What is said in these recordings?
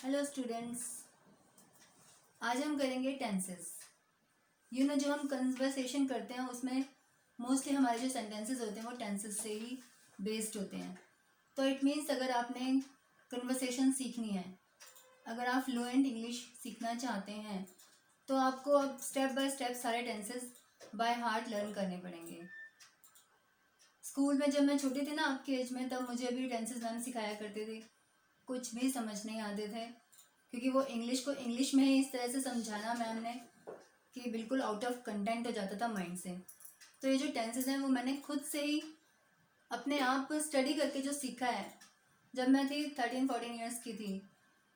Hello students, आज हम करेंगे टेंसेस। जो हम कन्वर्सेशन करते हैं उसमें मोस्टली हमारे जो सेंटेंसेस होते हैं वो टेंसेस से ही बेस्ड होते हैं। तो इट मीन्स अगर आपने कन्वर्सेशन सीखनी है, अगर आप फ्लुएंट इंग्लिश सीखना चाहते हैं तो आपको अब स्टेप बाय स्टेप सारे टेंसेस बाय हार्ट लर्न करने पड़ेंगे। स्कूल में जब मैं छोटी थी ना आपकी एज में, तब मुझे भी टेंसेस मैम सिखाया करते थे। कुछ भी समझ नहीं आते थे क्योंकि वो इंग्लिश को इंग्लिश में ही इस तरह से समझाना मैम ने कि बिल्कुल आउट ऑफ कंटेंट हो जाता था माइंड से। तो ये जो टेंसेस हैं वो मैंने खुद से ही अपने आप स्टडी करके जो सीखा है। जब मैं थी 13-14 ईयर्स की थी,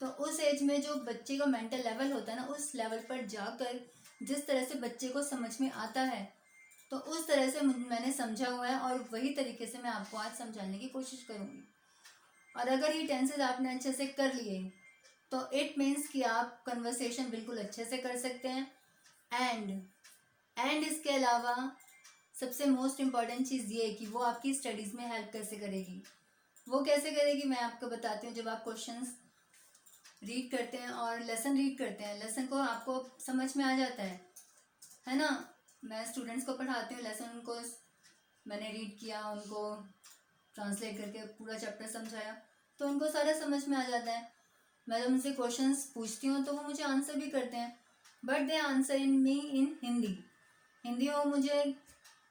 तो उस एज में जो बच्चे का मेंटल लेवल होता है ना, उस लेवल पर जाकर जिस तरह से बच्चे को समझ में आता है तो उस तरह से मैंने समझा हुआ है और वही तरीके से मैं आपको आज समझाने की कोशिश करूँगी। और अगर ये टेंसेस आपने अच्छे से कर लिए तो इट मीन्स कि आप कन्वर्सेशन बिल्कुल अच्छे से कर सकते हैं। एंड इसके अलावा सबसे मोस्ट इम्पॉर्टेंट चीज़ ये है कि वो आपकी स्टडीज़ में हेल्प कैसे करेगी। वो कैसे करेगी मैं आपको बताती हूँ। जब आप क्वेश्चंस रीड करते हैं और लेसन रीड करते हैं, लेसन को आपको समझ में आ जाता है ना। मैं स्टूडेंट्स को पढ़ाती हूँ, लेसन उनको मैंने रीड किया, उनको ट्रांसलेट करके पूरा चैप्टर समझाया तो उनको सारा समझ में आ जाता है। मैं जब उनसे क्वेश्चंस पूछती हूँ तो वो मुझे आंसर भी करते हैं, बट दे आंसर इन मी इन हिंदी वो मुझे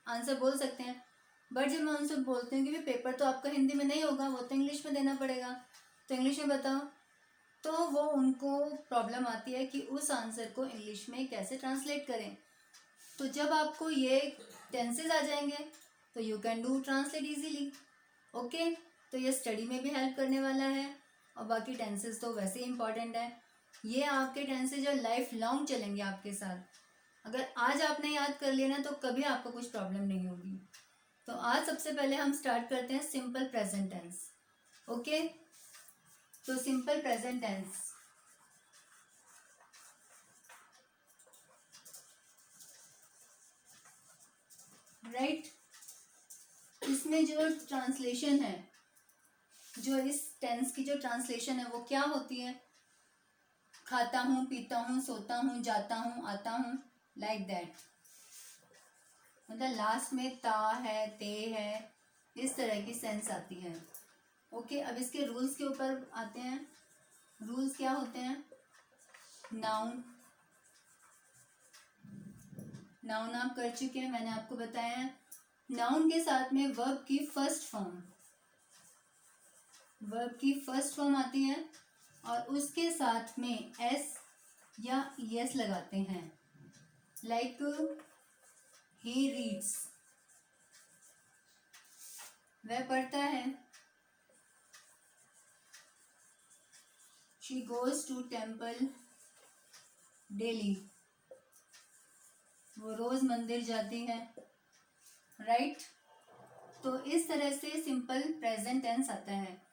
आंसर बोल सकते हैं। बट जब मैं उनसे बोलती हूँ कि पेपर तो आपका हिंदी में नहीं होगा, वो तो इंग्लिश में देना पड़ेगा, तो इंग्लिश में बताओ, तो वो उनको प्रॉब्लम आती है कि उस आंसर को इंग्लिश में कैसे ट्रांसलेट करें। तो जब आपको ये टेंसेस आ जाएंगे तो you can do translate easily. Okay, तो ये स्टडी में भी हेल्प करने वाला है और बाकी टेंसेस तो वैसे ही इंपॉर्टेंट है। ये आपके टेंसेस जो लाइफ लॉन्ग चलेंगे आपके साथ। अगर आज आपने याद कर लिया ना तो कभी आपको कुछ प्रॉब्लम नहीं होगी। तो आज सबसे पहले हम स्टार्ट करते हैं सिंपल प्रेजेंट टेंस। ओके, तो सिंपल प्रेजेंट टेंस राइट। इसमें जो ट्रांसलेशन है, जो इस टेंस की जो ट्रांसलेशन है वो क्या होती है? खाता हूँ, पीता हूँ, सोता हूँ, जाता हूँ, आता हूँ, लाइक दैट। मतलब लास्ट में ता है, ते है, इस तरह की सेंस आती है। ओके, अब इसके रूल्स के ऊपर आते हैं। रूल्स क्या होते हैं? नाउन आप कर चुके हैं, मैंने आपको बताया है। नाउन के साथ में वर्ब की फर्स्ट फॉर्म आती है और उसके साथ में एस या यस लगाते हैं। लाइक ही रीड्स, वह पढ़ता है। She goes to temple daily, वो रोज मंदिर जाती है। राइट, तो इस तरह से सिंपल प्रेजेंट टेंस आता है।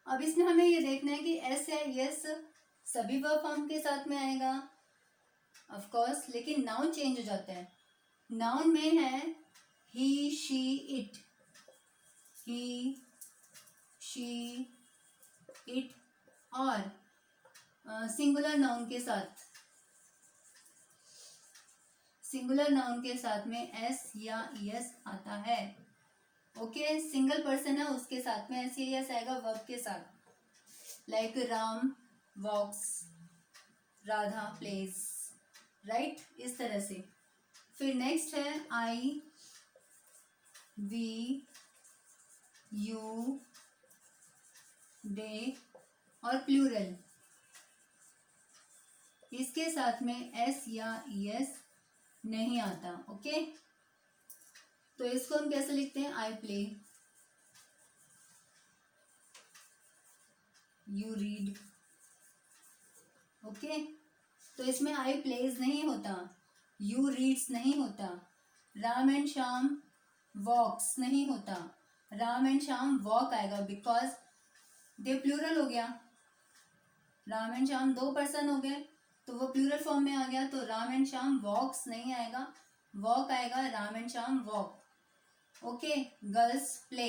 अब इसमें हमें ये देखना है कि एस या यस सभी वर्ब फॉर्म के साथ में आएगा ऑफ कोर्स, लेकिन नाउन चेंज हो जाता है। नाउन में है he, she, it, he, she, it, और सिंगुलर नाउन के साथ में एस या यस आता है। ओके, सिंगल पर्सन है उसके साथ में एस या यस आएगा वर्ब के साथ। लाइक राम वॉक्स, राधा प्लेस, राइट, इस तरह से। फिर नेक्स्ट है आई, वी, यू, दे और प्लूरल, इसके साथ में एस या यस नहीं आता। ओके, तो इसको हम कैसे लिखते हैं? I play, you read. Okay, तो इसमें आई प्लेज नहीं होता, यू रीड्स नहीं होता, राम एंड श्याम वॉक्स नहीं होता, राम एंड श्याम वॉक आएगा बिकॉज दे प्लूरल हो गया। राम एंड श्याम दो पर्सन हो गए तो वो प्लूरल फॉर्म में आ गया, तो राम एंड श्याम वॉक्स नहीं आएगा, वॉक आएगा, Ram and Shyam walk. Okay, girls play,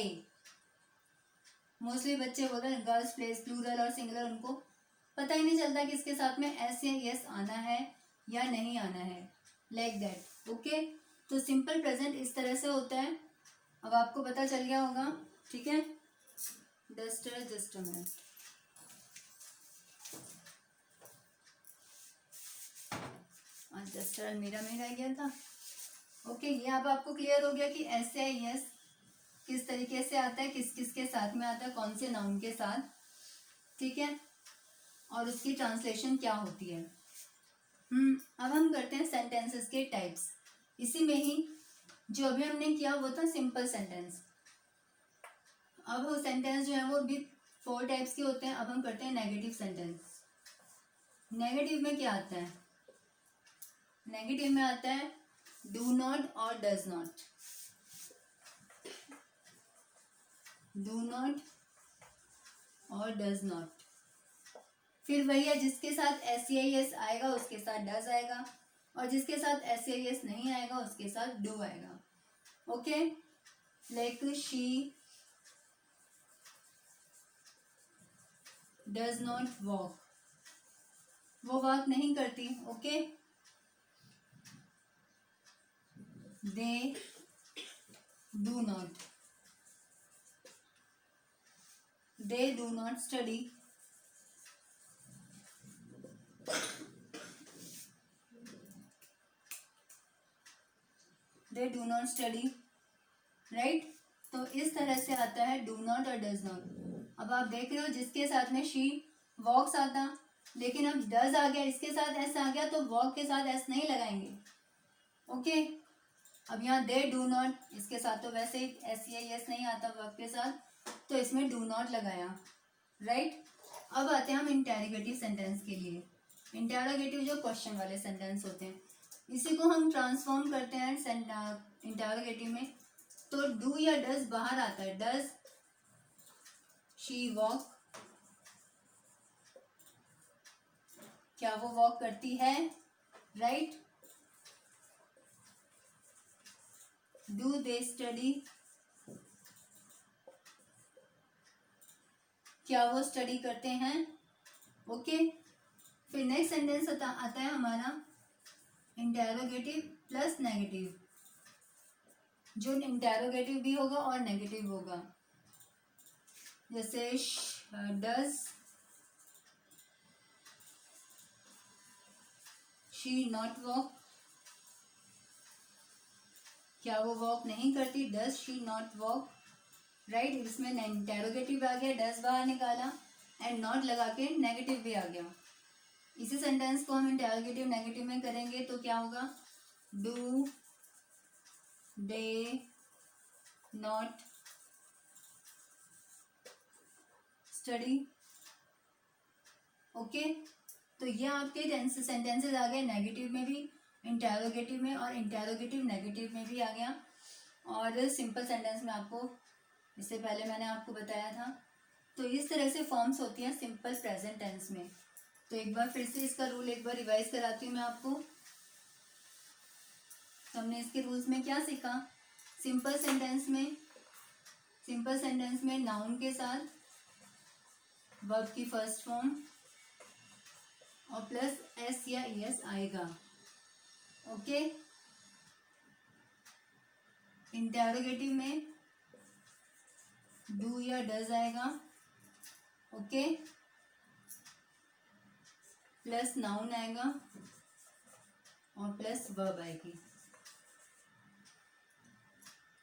mostly बच्चे बोलते हैं गर्ल्स प्लेस, प्लूरल और सिंगुलर उनको पता ही नहीं चलता कि इसके साथ में एस या यस आना है या नहीं आना है, लाइक दैट। ओके, तो सिंपल प्रेजेंट इस तरह से होता है। अब आपको पता चल गया होगा, ठीक है। Duster just a minute. आज डस्टर मेरा में रह गया था। ओके, ये अब आपको क्लियर हो गया कि एस या यस किस तरीके से आता है, किस किस के साथ में आता है, कौन से नाउन के साथ, ठीक है, और उसकी ट्रांसलेशन क्या होती है। अब हम करते हैं सेंटेंसेस के टाइप्स। इसी में ही जो अभी हमने किया वो था सिंपल सेंटेंस। अब वो सेंटेंस जो है वो भी 4 टाइप्स के होते हैं। अब हम करते हैं नेगेटिव सेंटेंस। नेगेटिव में क्या आता है? नेगेटिव में आता है डू नॉट और डज नॉट। डू नॉट और डज नॉट। फिर वही है, जिसके साथ एस या एस आएगा उसके साथ डज आएगा, और जिसके साथ एस या एस नहीं आएगा उसके साथ डू आएगा। Okay, like she does not walk, वो वॉक नहीं करती। Okay, they do not, they do not study, they do not study, right. तो इस तरह से आता है डू नॉट और डज नॉट। अब आप देख रहे हो जिसके साथ में शी वॉक्स आता, लेकिन अब डज आ गया, इसके साथ एस आ गया, तो वॉक के साथ एस नहीं लगाएंगे। ओके, अब यहाँ दे डू नॉट, इसके साथ तो वैसे ही एस या एस नहीं आता वर्ब के साथ, तो इसमें डू नॉट लगाया, राइट। अब आते हैं हम इंटेरोगेटिव सेंटेंस के लिए। इंटेरोगेटिव जो क्वेश्चन वाले सेंटेंस होते हैं, इसी को हम ट्रांसफॉर्म करते हैं इंटेरोगेटिव में। तो डू या डज बाहर आता है। डज शी वॉक, क्या वो वॉक करती है, राइट। डू दे स्टडी, क्या वो स्टडी करते हैं। ओके, फिर नेक्स्ट सेंटेंस आता है हमारा इंटेरोगेटिव प्लस नेगेटिव, जो इंटेरोगेटिव भी होगा और नेगेटिव होगा। जैसे डज शी नॉट वॉक, क्या वो वॉक नहीं करती। Does she not walk, right. इसमें इंटेरोगेटिव आ गया, डज बाहर निकाला, एंड नॉट लगा के नेगेटिव भी आ गया। इसी सेंटेंस को हम इंटेरोगेटिव नेगेटिव में करेंगे तो क्या होगा, do they not study. Okay, तो ये आपके सेंटेंसेस आ गए नेगेटिव में भी, इंटेरोगेटिव में, और इंटेरोगेटिव नेगेटिव में भी आ गया। और सिंपल सेंटेंस में आपको इससे पहले मैंने आपको बताया था। तो इस तरह से फॉर्म्स होती हैं सिंपल प्रेजेंट टेंस में। तो एक बार फिर से इसका रूल एक बार रिवाइज कराती हूँ मैं आपको। तो हमने इसके रूल्स में क्या सीखा। सिंपल सेंटेंस में नाउन के साथ वर्ब की फर्स्ट फॉर्म और प्लस एस या एस आएगा। ओके, इंटेरोगेटिव में डू या डज आएगा। ओके, प्लस नाउन आएगा और प्लस वर्ब आएगी।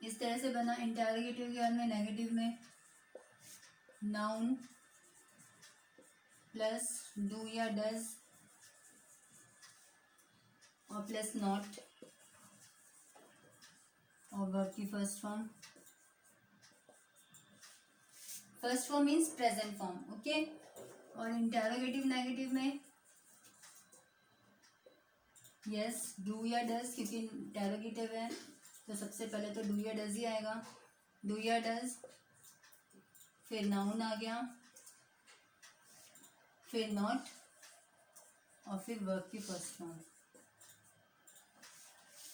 इस तरह से बना। इंटेरोगेटिव के बाद में नेगेटिव में नाउन प्लस डू या डज और प्लस नॉट और वर्ब की first form means present form. Okay, और इंटेरोगेटिव नेगेटिव में यस डू या डज, क्योंकि इंटेरोगेटिव है तो सबसे पहले तो डू या डज ही आएगा। डू या डज, फिर नाउन आ गया, फिर नॉट और फिर वर्ब की फर्स्ट फॉर्म।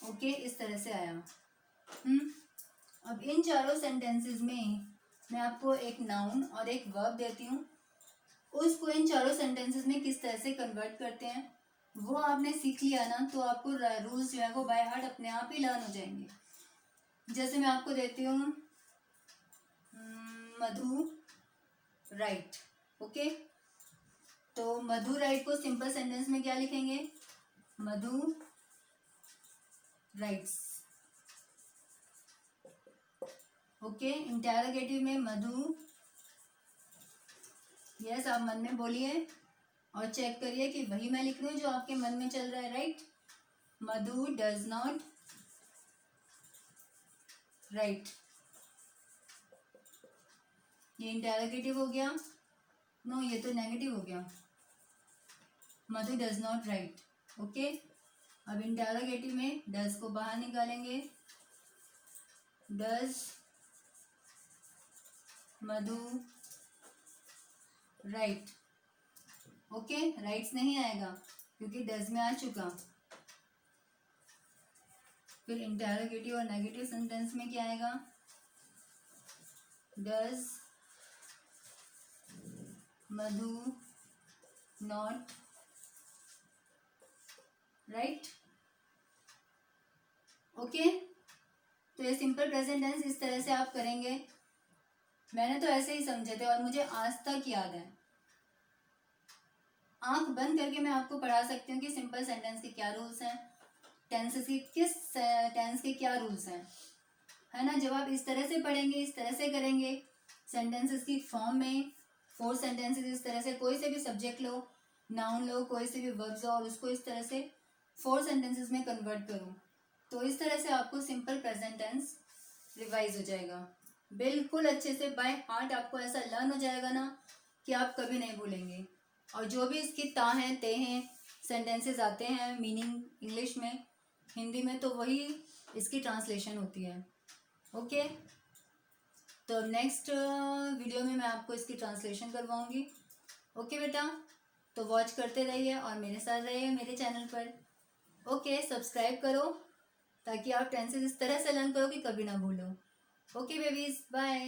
ओके, इस तरह से आया। अब इन चारों सेंटेंसेस में मैं आपको एक नाउन और एक वर्ब देती हूँ। उसको इन चारों सेंटेंसेस में किस तरह से कन्वर्ट करते हैं वो आपने सीख लिया ना, तो आपको रूल्स जो है वो बाय हार्ट अपने आप ही लर्न हो जाएंगे। जैसे मैं आपको देती हूँ मधु राइट, ओके। तो मधु राइट को सिंपल सेंटेंस में क्या लिखेंगे? मधु राइट्स, ओके। इंटेरोगेटिव में मधु, यस आप मन में बोलिए और चेक करिए कि वही मैं लिख रही हूँ जो आपके मन में चल रहा है, right. Madhu does not right, ये इंटेरोगेटिव हो गया, नो ये तो नेगेटिव हो गया। मधु डज नॉट राइट, ओके। अब इंटेरोगेटिव में डज को बाहर निकालेंगे, does Madhu right, okay. Rights नहीं आएगा क्योंकि डज में आ चुका। फिर इंटेरोगेटिव और नेगेटिव सेंटेंस में क्या आएगा? Does Madhu not right, okay. तो ये सिंपल प्रेजेंट टेंस इस तरह से आप करेंगे। मैंने तो ऐसे ही समझे थे और मुझे आज तक याद है। आंख बंद करके मैं आपको पढ़ा सकती हूँ कि सिंपल सेंटेंस के क्या रूल्स हैं, टेंसेस की किस टेंस के क्या रूल्स हैं, है ना। जब आप इस तरह से पढ़ेंगे, इस तरह से करेंगे, सेंटेंसेस की फॉर्म में 4 सेंटेंसेस इस तरह से, कोई से भी सब्जेक्ट लो, नाउन लो, कोई से भी वर्ब्स लो और उसको इस तरह से 4 सेंटेंसेस में कन्वर्ट करो, तो इस तरह से आपको सिंपल प्रेजेंट टेंस रिवाइज हो जाएगा बिल्कुल अच्छे से। बाय हार्ट आपको ऐसा लर्न हो जाएगा ना कि आप कभी नहीं भूलेंगे। और जो भी इसकी ता हैं ते हैं सेंटेंसेस आते हैं मीनिंग इंग्लिश में, हिंदी में, तो वही इसकी ट्रांसलेशन होती है, ओके। तो नेक्स्ट वीडियो में मैं आपको इसकी ट्रांसलेशन करवाऊंगी, ओके बेटा। तो वॉच करते रहिए और मेरे साथ रहिए मेरे चैनल पर, ओके। सब्सक्राइब करो ताकि आप टेंसेस इस तरह से लर्न करो कि कभी ना भूलो, ओके बेबीज, बाय।